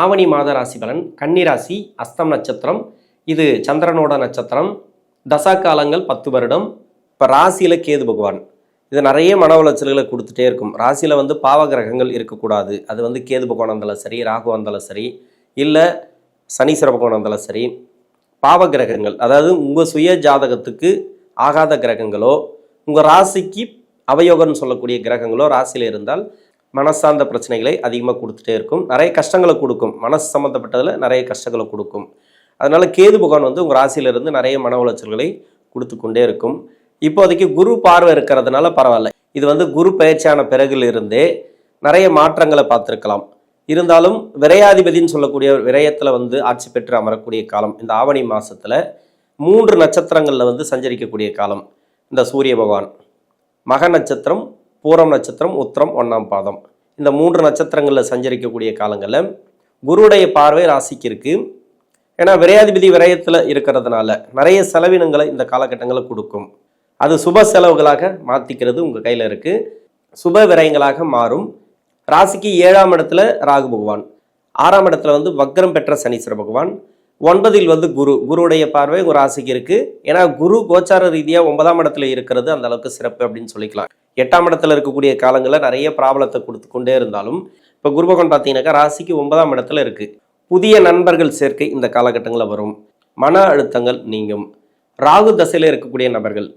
ஆவணி மாத ராசி பலன். கன்னி ராசி, அஸ்தம் நட்சத்திரம். இது சந்திரனோட நட்சத்திரம். தசா காலங்கள் 10 வருடம். இப்போ ராசியில் கேது பகவான். இது நிறைய மன உளைச்சல்களை கொடுத்துட்டே இருக்கும். ராசியில் பாவ கிரகங்கள் இருக்கக்கூடாது. அது கேது பகவான் இருந்தாலும் சரி, ராகு இருந்தாலும் சரி, இல்லை சனீஸ்வர பகவான் இருந்தாலும் சரி, பாவ கிரகங்கள் அதாவது உங்கள் சுய ஜாதகத்துக்கு ஆகாத கிரகங்களோ, உங்கள் ராசிக்கு அவயோகம்னு சொல்லக்கூடிய கிரகங்களோ ராசியில் இருந்தால் மனசார்ந்த பிரச்சனைகளை அதிகமாக கொடுத்துட்டே இருக்கும். நிறைய கஷ்டங்களை கொடுக்கும். மனசு சம்மந்தப்பட்டதில் நிறைய கஷ்டங்களை கொடுக்கும். அதனால் கேது பகவான் உங்கள் ராசியிலிருந்து நிறைய மன உளைச்சல்களை கொடுத்து கொண்டே இருக்கும். இப்போதைக்கு குரு பார்வை இருக்கிறதுனால பரவாயில்ல. இது குரு பயிற்சியான பிறகுலிருந்தே நிறைய மாற்றங்களை பார்த்துருக்கலாம். இருந்தாலும் விரையாதிபதினு சொல்லக்கூடிய விரயத்தில் ஆட்சி பெற்று அமரக்கூடிய காலம் இந்த ஆவணி மாதத்தில் 3 நட்சத்திரங்களில் சஞ்சரிக்கக்கூடிய காலம். இந்த சூரிய பகவான் மக நட்சத்திரம், பூரம் நட்சத்திரம், உத்திரம் 1ஆம் பாதம், இந்த 3 நட்சத்திரங்களில் சஞ்சரிக்கக்கூடிய காலங்களில் குருவுடைய பார்வை ராசிக்கு இருக்குது. ஏன்னா விரையாதிபதி விரயத்தில் இருக்கிறதுனால நிறைய செலவினங்களை இந்த காலகட்டங்களில் கொடுக்கும். அது சுப செலவுகளாக மாற்றிக்கிறது உங்கள் கையில் இருக்குது. சுப விரயங்களாக மாறும். ராசிக்கு 7ஆம் இடத்துல ராகு பகவான், 6ஆம் இடத்துல வக்ரம் பெற்ற சனீஸ்வர பகவான், 9இல் குருவுடைய பார்வை உங்கள் ராசிக்கு இருக்குது. ஏன்னா குரு கோச்சார ரீதியாக 9ஆம் இடத்துல இருக்கிறது அந்த அளவுக்கு சிறப்பு அப்படின்னு சொல்லிக்கலாம். 8ஆம் இடத்துல இருக்கக்கூடிய காலங்களில் நிறைய பிராபலத்தை கொடுத்து கொண்டே இருந்தாலும் இப்போ குரு பகவான் பார்த்தீங்கன்னாக்கா ராசிக்கு 9ஆம் இடத்துல இருக்குது. புதிய நண்பர்கள் சேர்க்கை இந்த காலகட்டங்களில் வரும். மன அழுத்தங்கள் நீங்கும். ராகு தசையில் இருக்கக்கூடிய நபர்கள்,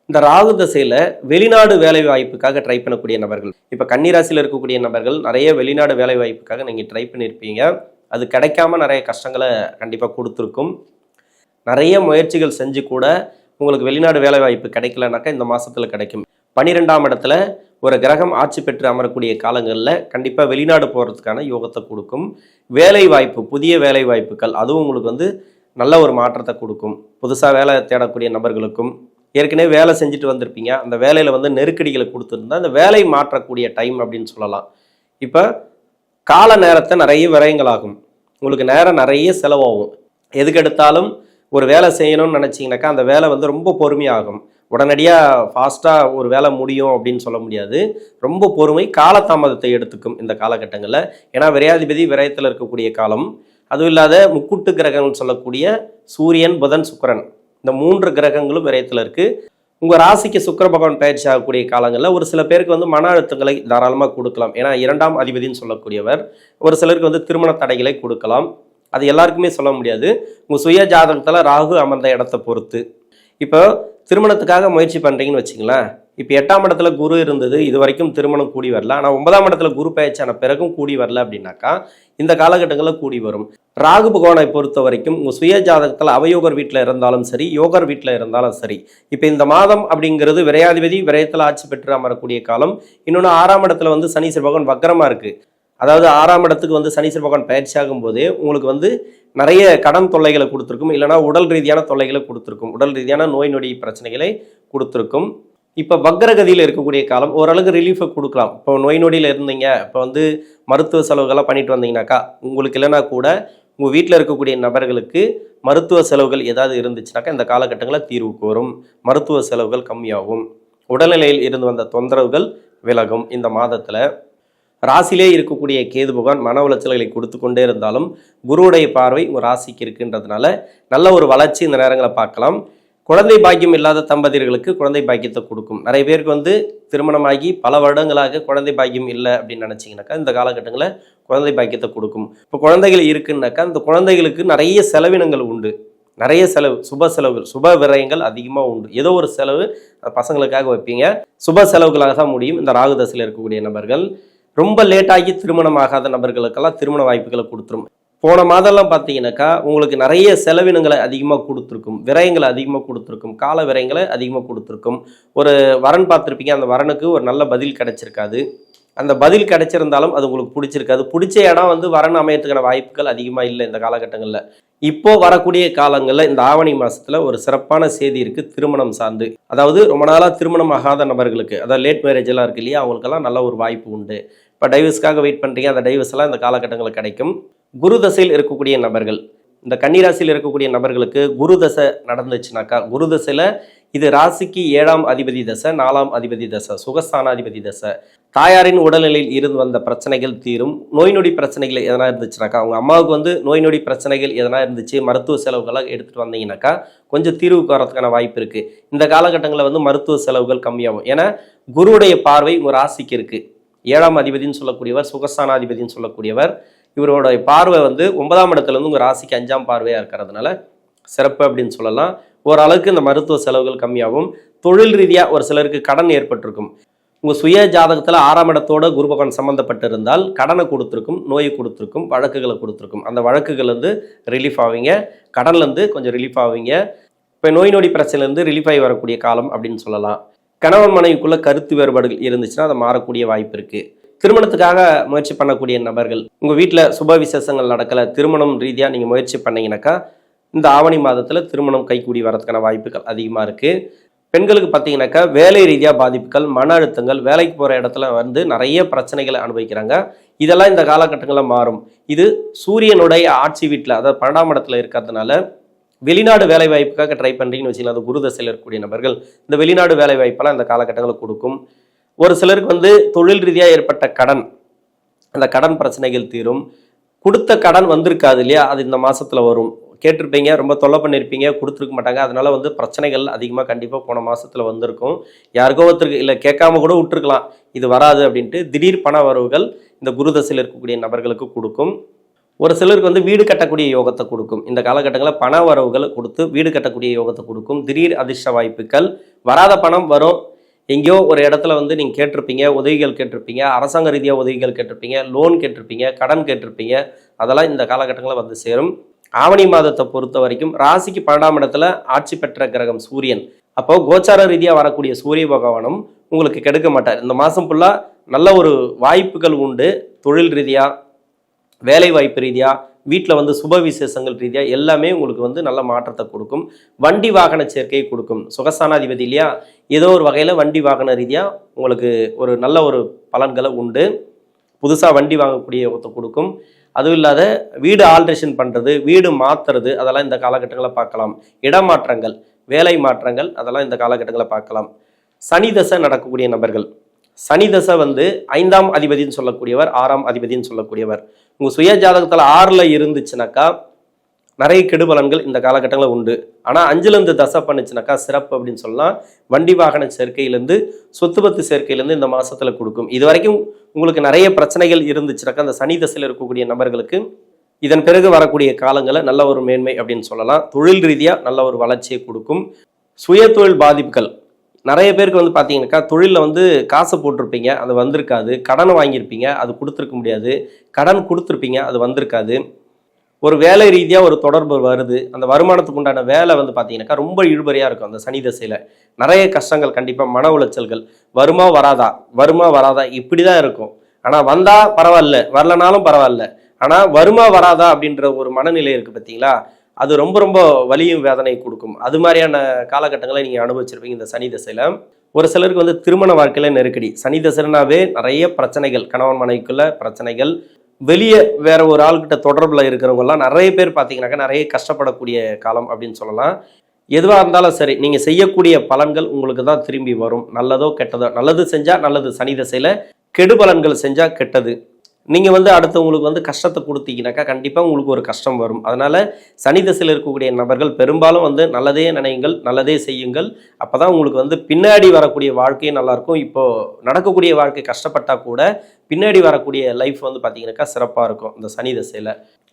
இந்த ராகு தசையில் வெளிநாடு வேலை வாய்ப்புக்காக ட்ரை பண்ணக்கூடிய நபர்கள், இப்போ கன்னிராசியில் இருக்கக்கூடிய நபர்கள் நிறைய வெளிநாடு வேலை வாய்ப்புக்காக நீங்கள் ட்ரை பண்ணியிருப்பீங்க. அது கிடைக்காம நிறைய கஷ்டங்களை கண்டிப்பாக கொடுத்துருக்கும். நிறைய முயற்சிகள் செஞ்சு கூட உங்களுக்கு வெளிநாடு வேலை வாய்ப்பு கிடைக்கலனாக்கா இந்த மாதத்தில் கிடைக்கும். 12ஆம் இடத்துல ஒரு கிரகம் ஆட்சி பெற்று அமரக்கூடிய காலங்களில் கண்டிப்பாக வெளிநாடு போகிறதுக்கான யோகத்தை கொடுக்கும். வேலை வாய்ப்பு, புதிய வேலை வாய்ப்புகள் அதுவும் உங்களுக்கு நல்ல ஒரு மாற்றத்தை கொடுக்கும். புதுசாக வேலை தேடக்கூடிய நபர்களுக்கும், ஏற்கனவே வேலை செஞ்சுட்டு வந்திருப்பீங்க, அந்த வேலையில் நெருக்கடிகளை கொடுத்துருந்தா அந்த வேலை மாற்றக்கூடிய டைம் அப்படின்னு சொல்லலாம். இப்போ கால நேரத்தை நிறைய விரயங்களாகும். உங்களுக்கு நேரம் நிறைய செலவாகும். எதுக்கு எடுத்தாலும் ஒரு வேலை செய்யணும்னு நினச்சிங்கனாக்கா அந்த வேலை ரொம்ப பொறுமையாகும். உடனடியாக ஃபாஸ்ட்டாக ஒரு வேலை முடியும் அப்படின்னு சொல்ல முடியாது. ரொம்ப பொறுமை, காலதாமதத்தை எடுத்துக்கும் இந்த காலகட்டங்களில். ஏன்னா விரையாதிபதி விரயத்தில் இருக்கக்கூடிய காலம். அதுவும் இல்லாத முக்கூட்டு கிரகங்கள்னு சொல்லக்கூடிய சூரியன், புதன், சுக்கிரன், இந்த 3 கிரகங்களும் விரயத்தில் இருக்குது. உங்கள் ராசிக்கு சுக்கிர பகவான் பயிற்சி ஆகக்கூடிய காலங்களில் ஒரு சில பேருக்கு மன அழுத்தங்களை தாராளமாக கொடுக்கலாம். ஏன்னா 2ஆம் அதிபதினு சொல்லக்கூடியவர். ஒரு சிலருக்கு திருமண தடைகளை கொடுக்கலாம். அது எல்லாருக்குமே சொல்ல முடியாது. உங்கள் சுய ஜாதகத்தில் ராகு அமர்ந்த இடத்தை பொறுத்து. இப்போ திருமணத்துக்காக முயற்சி பண்ணுறீங்கன்னு வச்சிங்களேன். இப்போ 8ஆம் இடத்துல குரு இருந்தது, இது வரைக்கும் திருமணம் கூடி வரல. ஆனால் 9ஆம் இடத்துல குரு பயிற்சியான பிறகும் கூடி வரல அப்படின்னாக்கா இந்த காலகட்டங்களில் கூடி வரும். ராகு பகவானை பொறுத்த வரைக்கும் உங்கள் சுய ஜாதகத்தில் அவயோகர் வீட்டில் இருந்தாலும் சரி, யோகர் வீட்டில் இருந்தாலும் சரி, இப்போ இந்த மாதம் அப்படிங்கிறது விரையாதிபதி விரயத்தில் ஆட்சி பெற்று அமரக்கூடிய காலம். இன்னொன்று 6ஆம் இடத்துல சனீஸ்வர பகவான் வக்ரமாக இருக்குது. அதாவது 6ஆம் இடத்துக்கு சனீஸ்வர பகவான் பயிற்சி ஆகும் போதே உங்களுக்கு நிறைய கடன் தொல்லைகளை கொடுத்துருக்கும். இல்லைனா உடல் ரீதியான தொல்லைகளை கொடுத்துருக்கும். உடல் ரீதியான நோய் நொடி பிரச்சனைகளை கொடுத்துருக்கும். இப்போ வக்ரகதியில் இருக்கக்கூடிய காலம் ஓரளவுக்கு ரிலீஃபை கொடுக்கலாம். இப்போ நோய் நொடியில் இருந்தீங்க, இப்போ மருத்துவ செலவுகள்லாம் பண்ணிட்டு வந்தீங்கன்னாக்கா உங்களுக்கு இல்லைனா கூட உங்கள் வீட்டில் இருக்கக்கூடிய நபர்களுக்கு மருத்துவ செலவுகள் ஏதாவது இருந்துச்சுனாக்கா இந்த காலகட்டங்களில் தீர்வுக்கு வரும். மருத்துவ செலவுகள் கம்மியாகும். உடல்நிலையில் இருந்து வந்த தொந்தரவுகள் விலகும். இந்த மாதத்தில் ராசியிலே இருக்கக்கூடிய கேது பகவான் மன உளைச்சல்களை கொடுத்து கொண்டே இருந்தாலும் குருவுடைய பார்வை உங்கள் ராசிக்கு இருக்குன்றதுனால நல்ல ஒரு வளர்ச்சி இந்த நேரங்களை பார்க்கலாம். குழந்தை பாக்கியம் இல்லாத தம்பதியர்களுக்கு குழந்தை பாக்கியத்தை கொடுக்கும். நிறைய பேருக்கு திருமணமாகி பல வருடங்களாக குழந்தை பாக்கியம் இல்லை அப்படின்னு நினச்சிங்கனாக்கா இந்த காலகட்டங்களில் குழந்தை பாக்கியத்தை கொடுக்கும். இப்போ குழந்தைகள் இருக்குன்னாக்கா இந்த குழந்தைகளுக்கு நிறைய செலவினங்கள் உண்டு. நிறைய செலவு, சுப செலவுகள், சுப விரயங்கள் அதிகமாக உண்டு. ஏதோ ஒரு செலவு பசங்களுக்காக வைப்பீங்க. சுப செலவுகளாக தான் முடியும். இந்த ராகு தசையில் இருக்கக்கூடிய நபர்கள் ரொம்ப லேட்டாகி திருமணம் ஆகாத நபர்களுக்கெல்லாம் திருமண வாய்ப்புகளை கொடுத்துரும். போன மாதம்லாம் பார்த்தீங்கன்னாக்கா உங்களுக்கு நிறைய செலவினங்களை அதிகமாக கொடுத்துருக்கும். விரயங்களை அதிகமாக கொடுத்துருக்கும். கால விரயங்களை அதிகமாக கொடுத்துருக்கும். ஒரு வரன் பார்த்துருப்பீங்க, அந்த வரனுக்கு ஒரு நல்ல பதில் கிடைச்சிருக்காது. அந்த பதில் கிடைச்சிருந்தாலும் அது உங்களுக்கு பிடிச்சிருக்காது. பிடிச்ச இடம் வரன் அமையத்துக்கான வாய்ப்புகள் அதிகமாக இல்லை இந்த காலகட்டங்களில். இப்போ வரக்கூடிய காலங்களில் இந்த ஆவணி மாதத்தில் ஒரு சிறப்பான செய்தி இருக்குது திருமணம் சார்ந்து. அதாவது ரொம்ப நாளாக திருமணம் ஆகாத நபர்களுக்கு, அதாவது லேட் மேரேஜ் எல்லாம் இருக்கு இல்லையா, அவங்களுக்கெல்லாம் நல்ல ஒரு வாய்ப்பு உண்டு. இப்போ டைவர்ஸ்க்காக வெயிட் பண்ணுறீங்க, அந்த டைவர்ஸ் எல்லாம் இந்த காலகட்டங்களில் கிடைக்கும். குரு தசையில் இருக்கக்கூடிய நபர்கள், இந்த கன்னிராசியில் இருக்கக்கூடிய நபர்களுக்கு குரு தசை நடந்துச்சுனாக்கா, குரு தசையில் இது ராசிக்கு 7ஆம் அதிபதி தசை, 4ஆம் அதிபதி தசை, சுகஸ்தானாதிபதி தசை. தாயாரின் உடல்நிலையில் இருந்து வந்த பிரச்சனைகள் தீரும். நோய் நொடி பிரச்சனைகள் எதனா இருந்துச்சுனாக்கா, அவங்க அம்மாவுக்கு வந்து நோய் நொடி பிரச்சனைகள் எதனா இருந்துச்சு, மருத்துவ செலவுகளை எடுத்துகிட்டு வந்தீங்கன்னாக்கா கொஞ்சம் தீர்வுக்கு வரதுக்கான வாய்ப்பு இருக்குது. இந்த காலகட்டங்களில் வந்து மருத்துவ செலவுகள் கம்மியாகும். ஏன்னா குருவுடைய பார்வை உங்கள் ராசிக்கு இருக்குது. 7ஆம் அதிபதினு சொல்லக்கூடியவர், சுகஸ்தானாதிபதினு சொல்லக்கூடியவர். இவருடைய பார்வை வந்து 9ஆம் இடத்துலேருந்து உங்கள் ராசிக்கு 5ஆம் பார்வையாக இருக்கிறதுனால சிறப்பு அப்படின்னு சொல்லலாம். ஓரளவுக்கு இந்த மருத்துவ செலவுகள் கம்மியாகும். தொழில் ரீதியாக ஒரு சிலருக்கு கடன் ஏற்பட்டிருக்கும். உங்கள் சுய ஜாதகத்தில் 6ஆம் இடத்தோட குரு பகவான் சம்மந்தப்பட்டு இருந்தால் கடனை கொடுத்துருக்கும், நோயை கொடுத்துருக்கும், வழக்குகளை கொடுத்துருக்கும். அந்த வழக்குகள்லேருந்து ரிலீஃப் ஆவீங்க, கடன்லேருந்து கொஞ்சம் ரிலீஃப் ஆவீங்க. இப்போ நோய் நொடி பிரச்சனைலேருந்து ரிலீஃப் ஆகி வரக்கூடிய காலம் அப்படின்னு சொல்லலாம். கணவன் மனைவிக்குள்ளே கருத்து வேறுபாடுகள் இருந்துச்சுன்னா அதை மாறக்கூடிய வாய்ப்பு இருக்குது. திருமணத்துக்காக முயற்சி பண்ணக்கூடிய நபர்கள், உங்கள் வீட்டில் சுப விசேஷங்கள் நடக்கலை, திருமணம் ரீதியாக நீங்கள் முயற்சி பண்ணிங்கனாக்கா இந்த ஆவணி மாதத்தில் திருமணம் கைகூடி வரதுக்கான வாய்ப்புகள் அதிகமாக இருக்குது. பெண்களுக்கு பார்த்தீங்கன்னாக்கா வேலை ரீதியாக பாதிப்புகள், மன அழுத்தங்கள், வேலைக்கு போகிற இடத்துல வந்து நிறைய பிரச்சனைகளை அனுபவிக்கிறாங்க. இதெல்லாம் இந்த காலகட்டங்களில் மாறும். இது சூரியனுடைய ஆட்சி வீட்டில், அதாவது 12ஆம் இடத்துல இருக்கிறதுனால வெளிநாடு வேலை வாய்ப்புக்காக ட்ரை பண்ணுறீங்கன்னு வச்சுக்கலாம். அது குரு தசையில் இருக்கக்கூடிய நபர்கள் இந்த வெளிநாடு வேலை வாய்ப்பெல்லாம் இந்த காலகட்டங்களில் கொடுக்கும். ஒரு சிலருக்கு வந்து தொழில் ரீதியாக ஏற்பட்ட கடன், அந்த கடன் பிரச்சனைகள் தீரும். கொடுத்த கடன் வந்திருக்காது இல்லையா, அது இந்த மாதத்தில் வரும். கேட்டிருப்பீங்க, ரொம்ப தொல்லை பண்ணியிருப்பீங்க, கொடுத்துருக்க மாட்டாங்க. அதனால வந்து பிரச்சனைகள் அதிகமாக கண்டிப்பாக போன மாதத்தில் வந்திருக்கும். யாருக்கோ ஒருத்தருக்கு இல்லை கேட்காம கூட விட்டுருக்கலாம், இது வராது அப்படின்ட்டு. திடீர் பண வரவுகள் இந்த குரு தசையில் இருக்கக்கூடிய நபர்களுக்கு கொடுக்கும். ஒரு சிலருக்கு வந்து வீடு கட்டக்கூடிய யோகத்தை கொடுக்கும். இந்த காலகட்டங்களில் பண வரவுகளை கொடுத்து வீடு கட்டக்கூடிய யோகத்தை கொடுக்கும். திடீர் அதிர்ஷ்ட வாய்ப்புகள், வராத பணம் வரும். எங்கேயோ ஒரு இடத்துல வந்து நீங்கள் கேட்டிருப்பீங்க, உதவிகள் கேட்டிருப்பீங்க, அரசாங்க ரீதியாக உதவிகள் கேட்டிருப்பீங்க, லோன் கேட்டிருப்பீங்க, கடன் கேட்டிருப்பீங்க. அதெல்லாம் இந்த காலகட்டங்களில் வந்து சேரும். ஆவணி மாதத்தை பொறுத்த வரைக்கும் ராசிக்கு 12ஆம் இடத்துல ஆட்சி பெற்ற கிரகம் சூரியன். அப்போ கோச்சார ரீதியாக வரக்கூடிய சூரிய பகவானும் உங்களுக்கு கெடுக்க மாட்டார். இந்த மாதம் ஃபுல்லாக நல்ல ஒரு வாய்ப்புகள் உண்டு. தொழில் ரீதியாக, வேலை வாய்ப்பு ரீதியாக, வீட்டில் வந்து சுப விசேஷங்கள் ரீதியாக எல்லாமே உங்களுக்கு வந்து நல்ல மாற்றத்தை கொடுக்கும். வண்டி வாகன சேர்க்கையை கொடுக்கும். சுகஸ்தானாதிபதி இல்லையா, ஏதோ ஒரு வகையில் வண்டி வாகன ரீதியாக உங்களுக்கு ஒரு நல்ல ஒரு பலன்களை உண்டு. புதுசாக வண்டி வாங்கக்கூடிய யோகத்தை கொடுக்கும். அதுவும் இல்லாத வீடு ஆல்ட்ரேஷன் பண்ணுறது, வீடு மாற்றுறது, அதெல்லாம் இந்த காலகட்டங்களில் பார்க்கலாம். இடமாற்றங்கள், வேலை மாற்றங்கள், அதெல்லாம் இந்த காலகட்டங்களில் பார்க்கலாம். சனி தசை நடக்கக்கூடிய நபர்கள், சனி தசை வந்து 5ஆம் அதிபதினு சொல்லக்கூடியவர், 6ஆம் அதிபதினு சொல்லக்கூடியவர். உங்கள் சுய ஜாதகத்தில் 6ல் இருந்துச்சுனாக்கா நிறைய கெடுபலன்கள் இந்த காலகட்டங்களில் உண்டு. ஆனால் 5லேருந்து தசை பண்ணுச்சுனாக்கா சிறப்பு அப்படின்னு சொல்லலாம். வண்டி வாகன சேர்க்கையிலேருந்து, சொத்து பத்து சேர்க்கையிலேருந்து இந்த மாதத்தில் கொடுக்கும். இது வரைக்கும் உங்களுக்கு நிறைய பிரச்சனைகள் இருந்துச்சுனாக்கா அந்த சனி தசையில் இருக்கக்கூடிய நபர்களுக்கு இதன் பிறகு வரக்கூடிய காலங்களில் நல்ல ஒரு மேன்மை அப்படின்னு சொல்லலாம். தொழில் ரீதியாக நல்ல ஒரு வளர்ச்சியை கொடுக்கும். சுய தொழில் பாதிப்புகள், நிறைய பேருக்கு வந்து பார்த்தீங்கன்னாக்கா தொழிலில் வந்து காசு போட்டிருப்பீங்க, அது வந்திருக்காது. கடன் வாங்கியிருப்பீங்க, அது கொடுத்துருக்க முடியாது. கடன் கொடுத்துருப்பீங்க, அது வந்திருக்காது. ஒரு வேலை ரீதியாக ஒரு தொடர்பு வருது, அந்த வருமானத்துக்கு உண்டான வேலை வந்து பார்த்தீங்கன்னாக்கா ரொம்ப இழுபறியாக இருக்கும். அந்த சனி தசையில் நிறைய கஷ்டங்கள், கண்டிப்பாக மன உளைச்சல்கள், வருமா வராதா இப்படி தான் இருக்கும். ஆனால் வந்தால் பரவாயில்ல, வரலனாலும் பரவாயில்ல, ஆனால் வருமா வராதா அப்படின்ற ஒரு மனநிலை இருக்குது பார்த்தீங்களா, அது ரொம்ப ரொம்ப வலியும் வேதனை கொடுக்கும். அது மாதிரியான காலகட்டங்களை நீங்கள் அனுபவிச்சிருப்பீங்க இந்த சனி தசையில். ஒரு சிலருக்கு வந்து திருமண வாழ்க்கையில் நெருக்கடி. சனி தசைனாவே நிறைய பிரச்சனைகள், கணவன் மனைவிக்குள்ள பிரச்சனைகள், வெளியே வேற ஒரு ஆள்கிட்ட தொடர்பில் இருக்கிறவங்கலாம் நிறைய பேர் பார்த்தீங்கன்னாக்கா நிறைய கஷ்டப்படக்கூடிய காலம் அப்படின்னு சொல்லலாம். எதுவாக இருந்தாலும் சரி, நீங்கள் செய்யக்கூடிய பலன்கள் உங்களுக்கு தான் திரும்பி வரும். நல்லதோ கெட்டதோ, நல்லது செஞ்சால் நல்லது சனி தசையில், கெடு பலன்கள் செஞ்சால் கெட்டது. நீங்கள் வந்து அடுத்தவங்களுக்கு வந்து கஷ்டத்தை கொடுத்தீங்கன்னாக்கா கண்டிப்பாக உங்களுக்கு ஒரு கஷ்டம் வரும். அதனால் சனி தசையில் இருக்கக்கூடிய நபர்கள் பெரும்பாலும் வந்து நல்லதே நினையுங்கள், நல்லதே செய்யுங்கள். அப்போ தான் உங்களுக்கு வந்து பின்னாடி வரக்கூடிய வாழ்க்கையும் நல்லாயிருக்கும். இப்போது நடக்கக்கூடிய வாழ்க்கை கஷ்டப்பட்டால் கூட பின்னாடி வரக்கூடிய லைஃப் வந்து பார்த்தீங்கன்னாக்கா சிறப்பாக இருக்கும். இந்த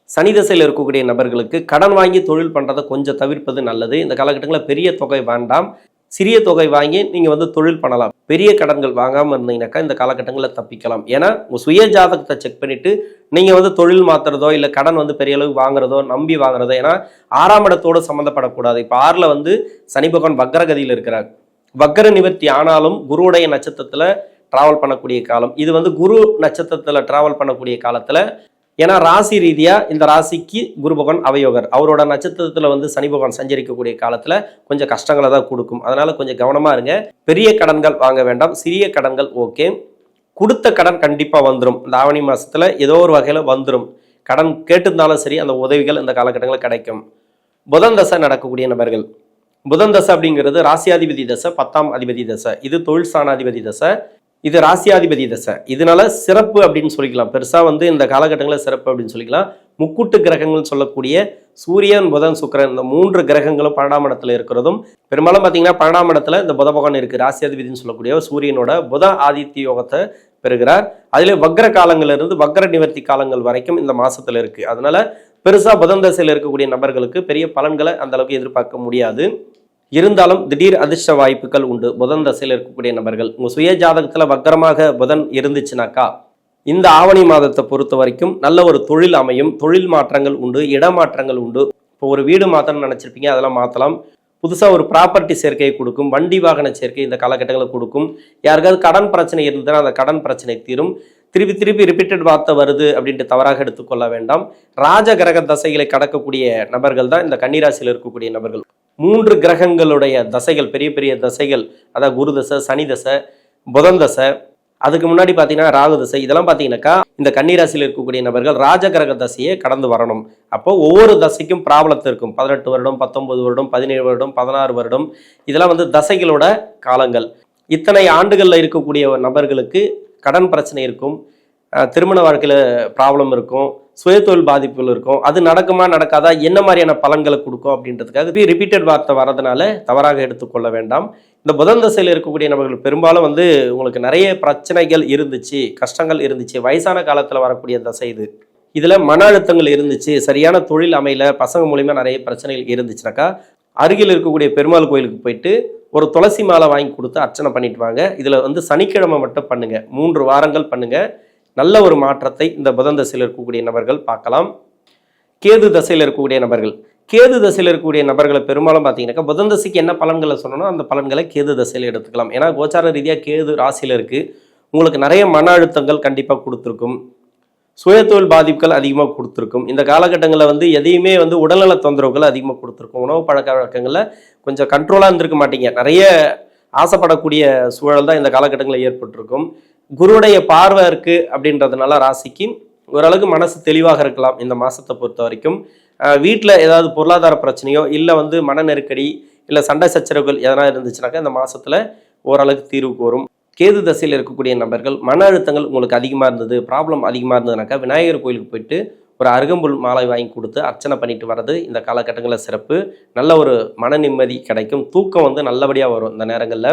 சனி தசையில் இருக்கக்கூடிய நபர்களுக்கு கடன் வாங்கி தொழில் பண்ணுறதை கொஞ்சம் தவிர்ப்பது நல்லது. இந்த காலகட்டங்களில் பெரிய தொகை வேண்டாம், சிறிய தொகை வாங்கி நீங்கள் வந்து தொழில் பண்ணலாம். பெரிய கடன்கள் வாங்காமல் இருந்தீங்கன்னாக்கா இந்த காலகட்டங்களில் தப்பிக்கலாம். ஏன்னா உங்கள் சுய ஜாதகத்தை செக் பண்ணிவிட்டு நீங்கள் வந்து தொழில் மாற்றுறதோ இல்லை கடன் வந்து பெரிய அளவுக்கு வாங்குறதோ நம்பி வாங்குறதோ, ஏன்னா 6ஆம் இடத்தோடு சம்மந்தப்படக்கூடாது. இப்போ 6ல் வந்து சனி பகவான் வக்ரகதியில் இருக்கிறார். வக்ர நிவர்த்தி ஆனாலும் குருவுடைய நட்சத்திரத்தில் ட்ராவல் பண்ணக்கூடிய காலம் இது. வந்து குரு நட்சத்திரத்தில் ட்ராவல் பண்ணக்கூடிய காலத்தில், ஏன்னா ராசி ரீதியாக இந்த ராசிக்கு குரு பகவான் அவயோகர், அவரோட நட்சத்திரத்தில் வந்து சனி பகவான் சஞ்சரிக்கக்கூடிய காலத்தில் கொஞ்சம் கஷ்டங்களை தான் கொடுக்கும். அதனால் கொஞ்சம் கவனமாக இருங்க. பெரிய கடன்கள் வாங்க வேண்டாம், சிறிய கடன்கள் ஓகே. கொடுத்த கடன் கண்டிப்பாக வந்துடும். இந்த ஆவணி மாதத்தில் ஏதோ ஒரு வகையில் வந்துடும். கடன் கேட்டிருந்தாலும் சரி, அந்த உதவிகள் இந்த காலகட்டங்களில் கிடைக்கும். புதன் தசை நடக்கக்கூடிய நபர்கள், புதன் தசை அப்படிங்கிறது ராசியாதிபதி தசை, 10ஆம் அதிபதி தசை. இது தொழில் ஸ்தானாதிபதி தசை. இது ராசியாதிபதி தசை. இதனால சிறப்பு அப்படின்னு சொல்லிக்கலாம். பெருசா வந்து இந்த காலகட்டங்களில் சிறப்பு அப்படின்னு சொல்லிக்கலாம். முக்கூட்டு கிரகங்கள் சொல்லக்கூடிய சூரியன், புதன், சுக்கிரன் இந்த 3 கிரகங்களும் 12ஆம் இடத்துல இருக்கிறதும், பெரும்பாலும் பார்த்தீங்கன்னா 12ஆம் இடத்துல இந்த புத பகவான் இருக்கு. ராசியாதிபதினு சொல்லக்கூடிய சூரியனோட புத ஆதித்ய யோகத்தை பெறுகிறார். அதிலே வக்ர காலங்களிலிருந்து வக்ர நிவர்த்தி காலங்கள் வரைக்கும் இந்த மாசத்துல இருக்கு. அதனால பெருசா புதன் தசையில் இருக்கக்கூடிய நபர்களுக்கு பெரிய பலன்களை அந்த அளவுக்கு எதிர்பார்க்க முடியாது. இருந்தாலும் திடீர் அதிர்ஷ்ட வாய்ப்புகள் உண்டு. புதன் தசையில் இருக்கக்கூடிய நபர்கள் உங்க சுய ஜாதகத்துல வக்கரமாக புதன் இருந்துச்சுனாக்கா இந்த ஆவணி மாதத்தை பொறுத்த வரைக்கும் நல்ல ஒரு தொழில் அமையும். தொழில் மாற்றங்கள் உண்டு, இடமாற்றங்கள் உண்டு. இப்போ ஒரு வீடு மாற்றணும்னு நினைச்சிருப்பீங்க, அதெல்லாம் மாற்றலாம். புதுசாக ஒரு ப்ராப்பர்ட்டி சேர்க்கையை கொடுக்கும். வண்டி வாகன சேர்க்கை இந்த காலகட்டங்களில் கொடுக்கும். யாருக்காவது கடன் பிரச்சனை இருந்ததுன்னா அந்த கடன் பிரச்சனை தீரும். திருப்பி ரிப்பீட்டட் வார்த்தை வருது அப்படின்ட்டு தவறாக எடுத்துக்கொள்ள வேண்டாம். ராஜ கிரக தசைகளை கடக்கக்கூடிய நபர்கள் தான் இந்த கன்னிராசியில் இருக்கக்கூடிய நபர்கள். 3 கிரகங்களுடைய தசைகள், பெரிய பெரிய தசைகள், அதாவது குரு தசை, சனி தசை, புதன் தசை, அதுக்கு முன்னாடி பார்த்தீங்கன்னா ராகு தசை, இதெல்லாம் பார்த்தீங்கன்னாக்கா இந்த கன்னிராசியில் இருக்கக்கூடிய நபர்கள் ராஜ கிரக தசையை கடந்து வரணும். அப்போ ஒவ்வொரு தசைக்கும் ப்ராப்ளத்தை இருக்கும். 18 வருடம், 19 வருடம், 17 வருடம், 16 வருடம், இதெல்லாம் வந்து தசைகளோட காலங்கள். இத்தனை ஆண்டுகளில் இருக்கக்கூடிய நபர்களுக்கு கடன் பிரச்சனை இருக்கும், திருமண வாழ்க்கையில் ப்ராப்ளம் இருக்கும், சுயதொழில் பாதிப்புகள் இருக்கும். அது நடக்குமா நடக்காதா, என்ன மாதிரியான பலன்களை கொடுக்கும் அப்படின்றதுக்காக ரிப்பீட்டட் வார்த்தை வரதுனால தவறாக எடுத்துக்கொள்ள வேண்டாம். இந்த புதன் தசையில் இருக்கக்கூடிய நபர்கள் பெரும்பாலும் வந்து உங்களுக்கு நிறைய பிரச்சனைகள் இருந்துச்சு, கஷ்டங்கள் இருந்துச்சு, வயசான காலத்தில் வரக்கூடிய தசை இது. இதில் மன அழுத்தங்கள் இருந்துச்சு, சரியான தொழில் அமையல, பசங்க மூலிமா நிறைய பிரச்சனைகள் இருந்துச்சுனாக்கா அருகில் இருக்கக்கூடிய பெருமாள் கோயிலுக்கு போயிட்டு ஒரு துளசி மாலை வாங்கி கொடுத்து அர்ச்சனை பண்ணிட்டு வாங்க. இதில் வந்து சனிக்கிழமை மட்டும் பண்ணுங்க, 3 வாரங்கள் பண்ணுங்க. நல்ல ஒரு மாற்றத்தை இந்த புதன் தசையில் இருக்கக்கூடிய நபர்கள் பார்க்கலாம். கேது தசையில் இருக்கக்கூடிய நபர்கள், கேது தசையில் இருக்கக்கூடிய நபர்களை பெரும்பாலும் பார்த்தீங்கன்னாக்கா புதன் தசைக்கு என்ன பலன்களை சொல்லணும் அந்த பலன்களை கேது தசையில் எடுத்துக்கலாம். ஏன்னா கோச்சார ரீதியாக கேது ராசியில் இருக்கு. உங்களுக்கு நிறைய மன அழுத்தங்கள் கண்டிப்பாக கொடுத்துருக்கும், சுயதொழில் பாதிப்புகள் அதிகமாக கொடுத்துருக்கும். இந்த காலகட்டங்களில் வந்து எதையுமே வந்து உடல்நல தொந்தரவுகள் அதிகமாக கொடுத்துருக்கும். உணவு பழக்க வழக்கங்களில் கொஞ்சம் கண்ட்ரோலாக இருந்திருக்க மாட்டீங்க. நிறைய ஆசைப்படக்கூடிய சூழல் தான் இந்த காலகட்டங்களில் ஏற்பட்டிருக்கும். குருவுடைய பார்வை இருக்கு அப்படின்றதுனால ராசிக்கு ஓரளவுக்கு மனசு தெளிவாக இருக்கலாம். இந்த மாசத்தை பொறுத்த வரைக்கும் வீட்டில் ஏதாவது பொருளாதார பிரச்சனையோ இல்லை வந்து மன நெருக்கடி இல்லை சண்டை சச்சரவுகள் எதனா இருந்துச்சுனாக்கா இந்த மாசத்துல ஓரளவுக்கு தீர்வுக்கு வரும். கேது தசையில் இருக்கக்கூடிய நபர்கள் மன அழுத்தங்கள் உங்களுக்கு அதிகமாக இருந்தது, ப்ராப்ளம் அதிகமாக இருந்ததுனாக்கா விநாயகர் கோயிலுக்கு போயிட்டு ஒரு அருகம்புல் மாலை வாங்கி கொடுத்து அர்ச்சனை பண்ணிட்டு வர்றது இந்த காலகட்டங்களில் சிறப்பு. நல்ல ஒரு மன நிம்மதி கிடைக்கும், தூக்கம் வந்து நல்லபடியாக வரும் இந்த நேரங்களில்.